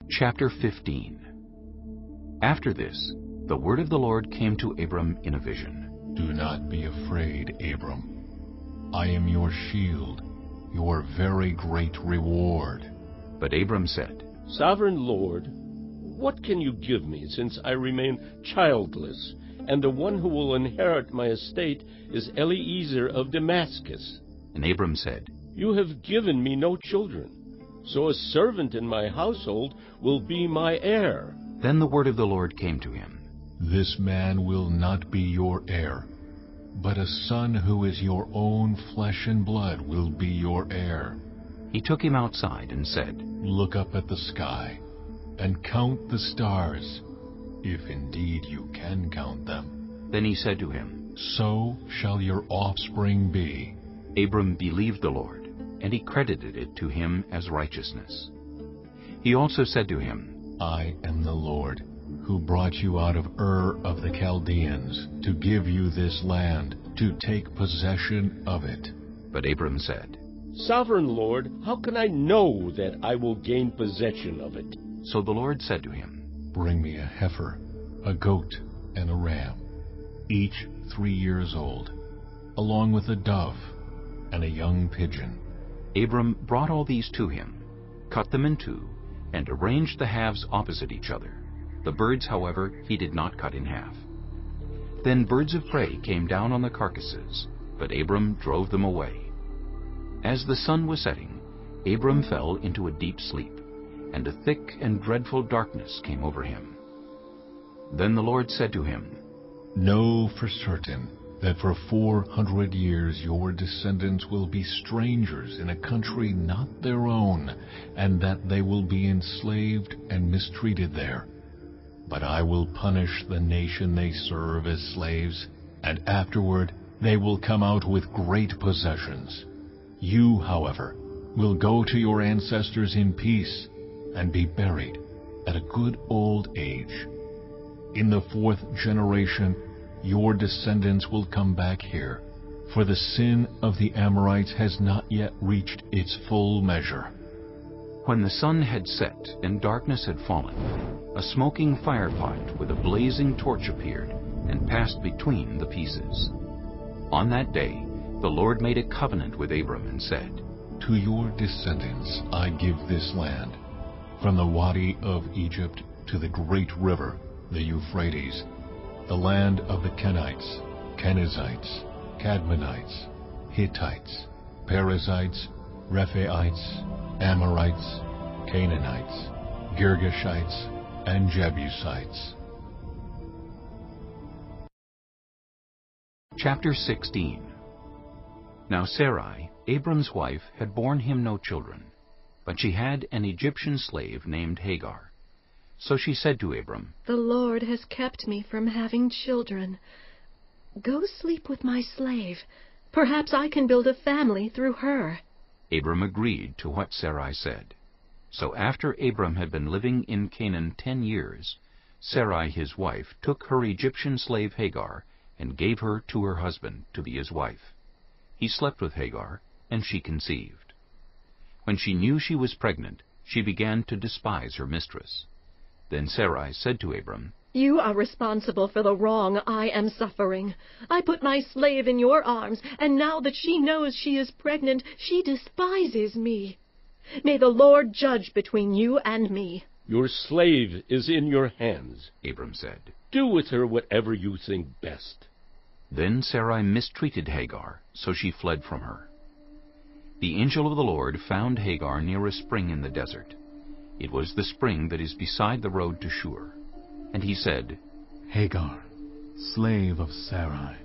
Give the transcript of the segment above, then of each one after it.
Chapter 15. After this, the word of the Lord came to Abram in a vision. Do not be afraid, Abram. I am your shield, your very great reward. But Abram said, Sovereign Lord, what can you give me, since I remain childless, and the one who will inherit my estate is Eliezer of Damascus? And Abram said, You have given me no children, so a servant in my household will be my heir. Then the word of the Lord came to him. This man will not be your heir, but a son who is your own flesh and blood will be your heir. He took him outside and said, Look up at the sky and count the stars, if indeed you can count them. Then he said to him, So shall your offspring be. Abram believed the Lord, and he credited it to him as righteousness. He also said to him, I am the Lord, who brought you out of Ur of the Chaldeans, to give you this land, to take possession of it. But Abram said, Sovereign Lord, how can I know that I will gain possession of it? So the Lord said to him, Bring me a heifer, a goat, and a ram, each 3 years old, along with a dove and a young pigeon. Abram brought all these to him, cut them in two, and arranged the halves opposite each other. The birds, however, he did not cut in half. Then birds of prey came down on the carcasses, but Abram drove them away. As the sun was setting, Abram fell into a deep sleep, and a thick and dreadful darkness came over him. Then the Lord said to him, Know for certain that for 400 years your descendants will be strangers in a country not their own, and that they will be enslaved and mistreated there. But I will punish the nation they serve as slaves, and afterward they will come out with great possessions. You, however, will go to your ancestors in peace and be buried at a good old age. In the 4th generation, your descendants will come back here, for the sin of the Amorites has not yet reached its full measure. When the sun had set and darkness had fallen, a smoking firepot with a blazing torch appeared and passed between the pieces. On that day, the Lord made a covenant with Abram and said, To your descendants I give this land, from the Wadi of Egypt to the great river, the Euphrates, the land of the Kenites, Kenizzites, Cadmonites, Hittites, Perizzites, Rephaites, Amorites, Canaanites, Girgashites, and Jebusites. Chapter 16. Now Sarai, Abram's wife, had borne him no children, but she had an Egyptian slave named Hagar. So she said to Abram, The Lord has kept me from having children. Go sleep with my slave. Perhaps I can build a family through her. Abram agreed to what Sarai said. So after Abram had been living in Canaan 10 years, Sarai his wife took her Egyptian slave Hagar and gave her to her husband to be his wife. He slept with Hagar, and she conceived. When she knew she was pregnant, she began to despise her mistress. Then Sarai said to Abram, You are responsible for the wrong I am suffering. I put my slave in your arms, and now that she knows she is pregnant, she despises me. May the Lord judge between you and me. Your slave is in your hands, Abram said. Do with her whatever you think best. Then Sarai mistreated Hagar, so she fled from her. The angel of the Lord found Hagar near a spring in the desert. It was the spring that is beside the road to Shur. And he said, Hagar, slave of Sarai,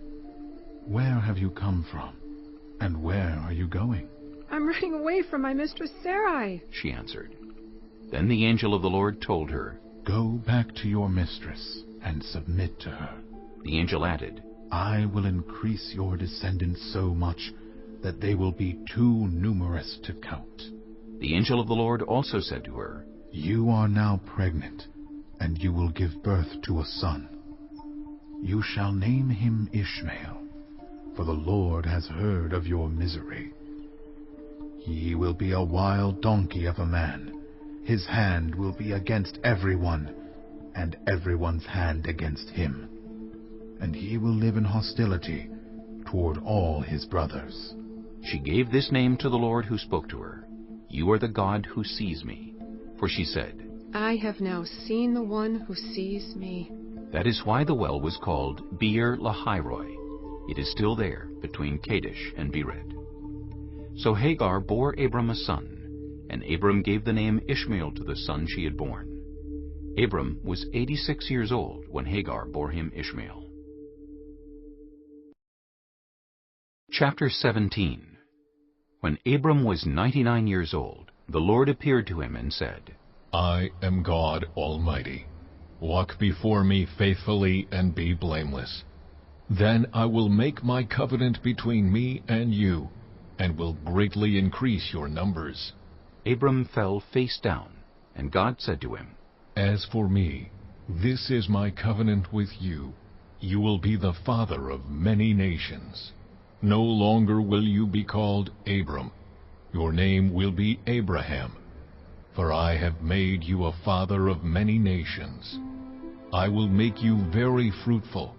where have you come from, and where are you going? I'm running away from my mistress Sarai, she answered. Then the angel of the Lord told her, Go back to your mistress and submit to her. The angel added, I will increase your descendants so much that they will be too numerous to count. The angel of the Lord also said to her, You are now pregnant, and you will give birth to a son. You shall name him Ishmael, for the Lord has heard of your misery. He will be a wild donkey of a man. His hand will be against everyone, and everyone's hand against him. And he will live in hostility toward all his brothers. She gave this name to the Lord who spoke to her. You are the God who sees me. For she said, I have now seen the one who sees me. That is why the well was called Beer Lahairoi. It is still there, between Kadesh and Bered. So Hagar bore Abram a son, and Abram gave the name Ishmael to the son she had borne. Abram was 86 years old when Hagar bore him Ishmael. Chapter 17. When Abram was 99 years old, the Lord appeared to him and said, I am God Almighty. Walk before me faithfully and be blameless. Then I will make my covenant between me and you, and will greatly increase your numbers. Abram fell face down, and God said to him, As for me, this is my covenant with you. You will be the father of many nations. No longer will you be called Abram. Your name will be Abraham. For I have made you a father of many nations. I will make you very fruitful.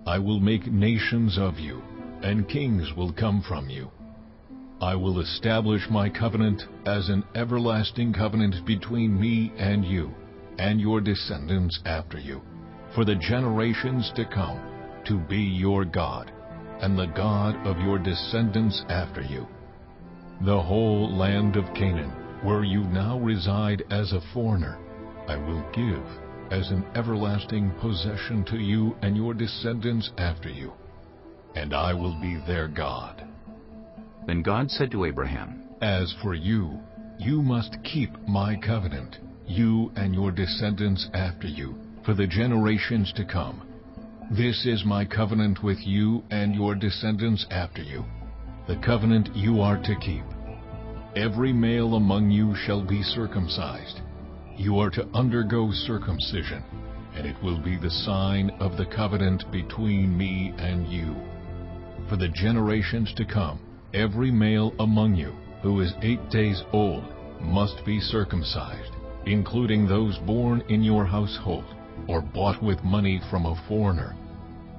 I will make nations of you, and kings will come from you. I will establish my covenant as an everlasting covenant between me and you, and your descendants after you, for the generations to come, to be your God, and the God of your descendants after you. The whole land of Canaan, where you now reside as a foreigner, I will give as an everlasting possession to you and your descendants after you, and I will be their God. Then God said to Abraham, As for you, you must keep my covenant, you and your descendants after you, for the generations to come. This is my covenant with you and your descendants after you, the covenant you are to keep. Every male among you shall be circumcised. You are to undergo circumcision, and it will be the sign of the covenant between me and you. For the generations to come, every male among you who is 8 days old must be circumcised, including those born in your household or bought with money from a foreigner,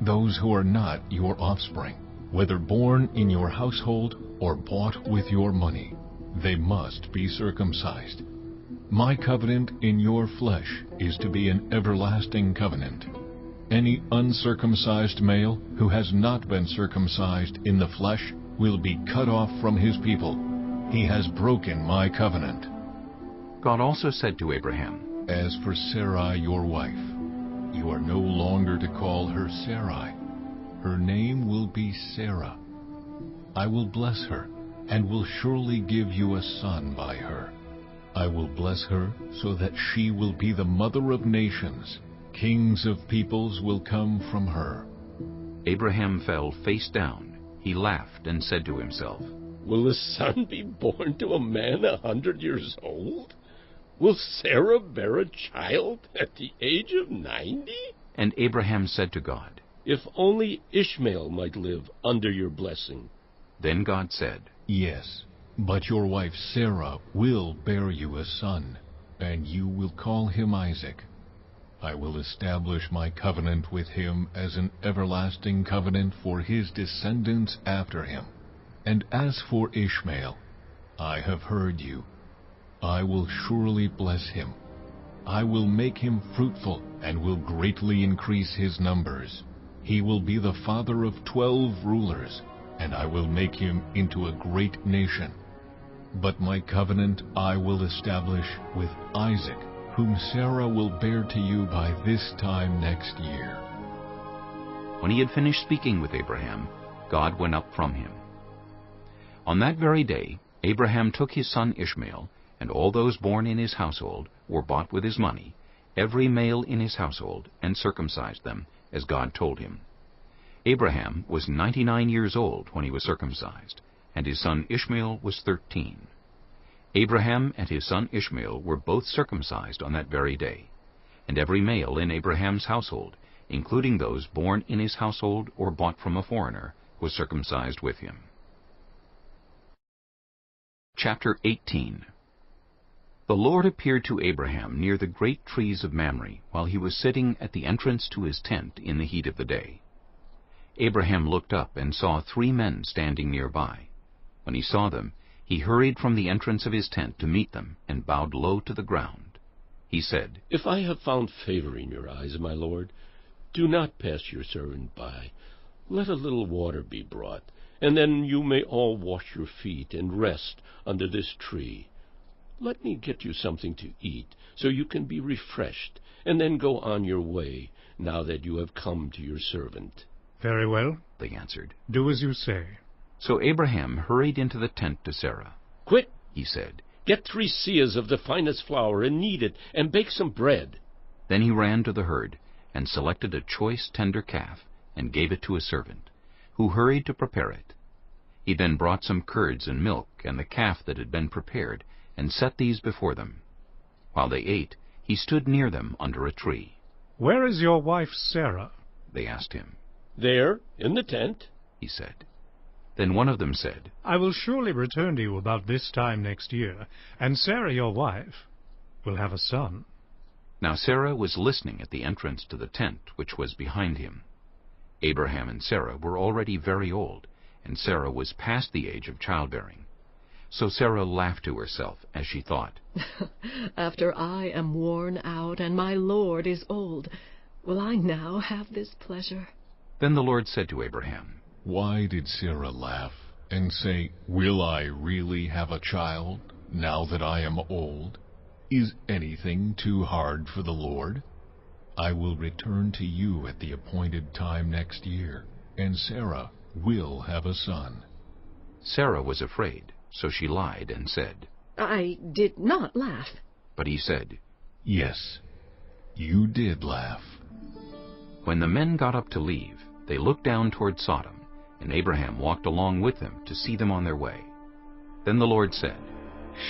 those who are not your offspring, whether born in your household or bought with your money. They must be circumcised. My covenant in your flesh is to be an everlasting covenant. Any uncircumcised male who has not been circumcised in the flesh will be cut off from his people. He has broken my covenant. God also said to Abraham, As for Sarai your wife, you are no longer to call her Sarai. Her name will be Sarah. I will bless her, and will surely give you a son by her. I will bless her so that she will be the mother of nations. Kings of peoples will come from her. Abraham fell face down. He laughed and said to himself, Will a son be born to a man 100 years old? Will Sarah bear a child at the age of 90? And Abraham said to God, If only Ishmael might live under your blessing. Then God said, Yes, but your wife Sarah will bear you a son, and you will call him Isaac. I will establish my covenant with him as an everlasting covenant for his descendants after him. And as for Ishmael, I have heard you. I will surely bless him. I will make him fruitful and will greatly increase his numbers. He will be the father of 12 rulers, and I will make him into a great nation. But my covenant I will establish with Isaac, whom Sarah will bear to you by this time next year. When he had finished speaking with Abraham, God went up from him. On that very day, Abraham took his son Ishmael, and all those born in his household were bought with his money, every male in his household, and circumcised them, as God told him. Abraham was 99 years old when he was circumcised, and his son Ishmael was 13. Abraham and his son Ishmael were both circumcised on that very day, and every male in Abraham's household, including those born in his household or bought from a foreigner, was circumcised with him. Chapter 18. The Lord appeared to Abraham near the great trees of Mamre, while he was sitting at the entrance to his tent in the heat of the day. Abraham looked up and saw 3 men standing nearby. When he saw them, he hurried from the entrance of his tent to meet them and bowed low to the ground. He said, "If I have found favor in your eyes, my lord, do not pass your servant by. Let a little water be brought, and then you may all wash your feet and rest under this tree. Let me get you something to eat, so you can be refreshed, and then go on your way, now that you have come to your servant." "Very well," they answered. "do as you say." So Abraham hurried into the tent to Sarah. "Quick," he said. "get 3 seahs of the finest flour and knead it, and bake some bread." Then he ran to the herd and selected a choice tender calf and gave it to a servant, who hurried to prepare it. He then brought some curds and milk and the calf that had been prepared, and set these before them. While they ate, he stood near them under a tree. "Where is your wife Sarah?" They asked him. "There, in the tent," he said. Then one of them said, "I will surely return to you about this time next year, and Sarah your wife will have a son." Now Sarah was listening at the entrance to the tent which was behind him. Abraham and Sarah were already very old, and Sarah was past the age of childbearing. So Sarah laughed to herself as she thought, After I am worn out and my Lord is old, will I now have this pleasure? Then the Lord said to Abraham, Why did Sarah laugh and say, Will I really have a child, now that I am old? Is anything too hard for the Lord? I will return to you at the appointed time next year, and Sarah will have a son. Sarah was afraid, so she lied and said, I did not laugh. But he said, Yes, you did laugh. When the men got up to leave, they looked down toward Sodom, and Abraham walked along with them to see them on their way. Then the Lord said,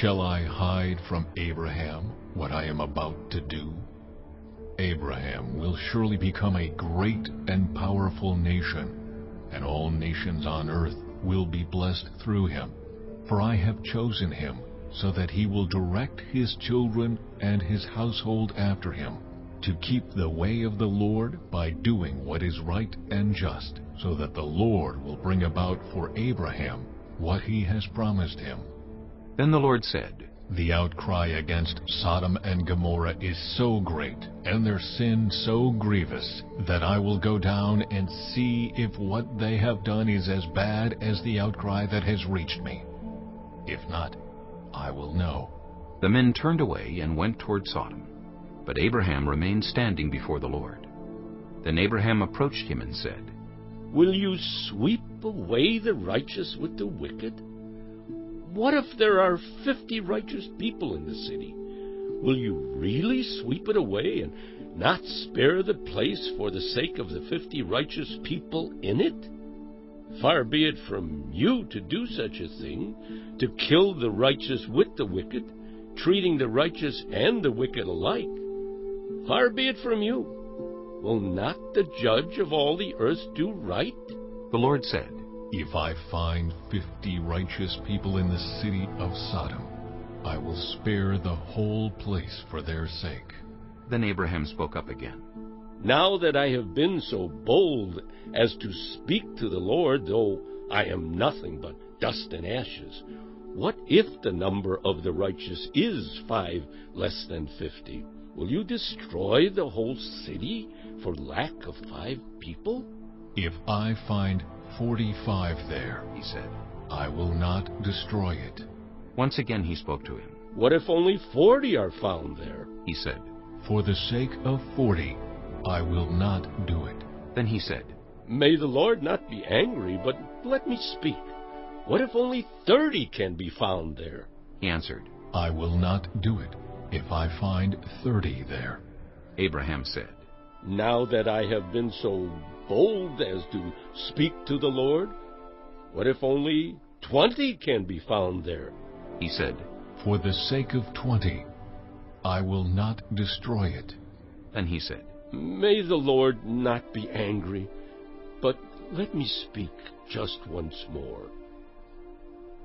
Shall I hide from Abraham what I am about to do? Abraham will surely become a great and powerful nation, and all nations on earth will be blessed through him. For I have chosen him, so that he will direct his children and his household after him, to keep the way of the Lord by doing what is right and just, so that the Lord will bring about for Abraham what he has promised him. Then the Lord said, The outcry against Sodom and Gomorrah is so great, and their sin so grievous, that I will go down and see if what they have done is as bad as the outcry that has reached me. If not, I will know. The men turned away and went toward Sodom, but Abraham remained standing before the Lord. Then Abraham approached him and said, Will you sweep away the righteous with the wicked? What if there are 50 righteous people in the city? Will you really sweep it away and not spare the place for the sake of the 50 righteous people in it? Far be it from you to do such a thing, to kill the righteous with the wicked, treating the righteous and the wicked alike. Far be it from you. Will not the judge of all the earth do right? The Lord said, If I find 50 righteous people in the city of Sodom, I will spare the whole place for their sake. Then Abraham spoke up again. Now that I have been so bold as to speak to the Lord, though I am nothing but dust and ashes, what if the number of the righteous is 5 less than 50? Will you destroy the whole city for lack of 5 people? If I find 45 there, He said. I will not destroy it. Once again he spoke to him. What if only 40 are found there? He said. For the sake of 40, I will not do it. Then he said, May the Lord not be angry, but let me speak. What if only 30 can be found there? He answered. I will not do it if I find 30 there. Abraham said, Now that I have been so bold as to speak to the Lord, what if only 20 can be found there? He said, For the sake of 20, I will not destroy it. Then he said, May the Lord not be angry, but let me speak just once more.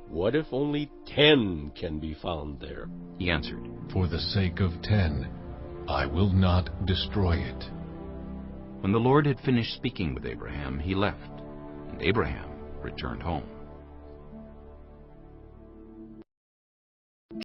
What if only 10 can be found there? He answered, For the sake of 10, I will not destroy it. When the Lord had finished speaking with Abraham, he left, and Abraham returned home.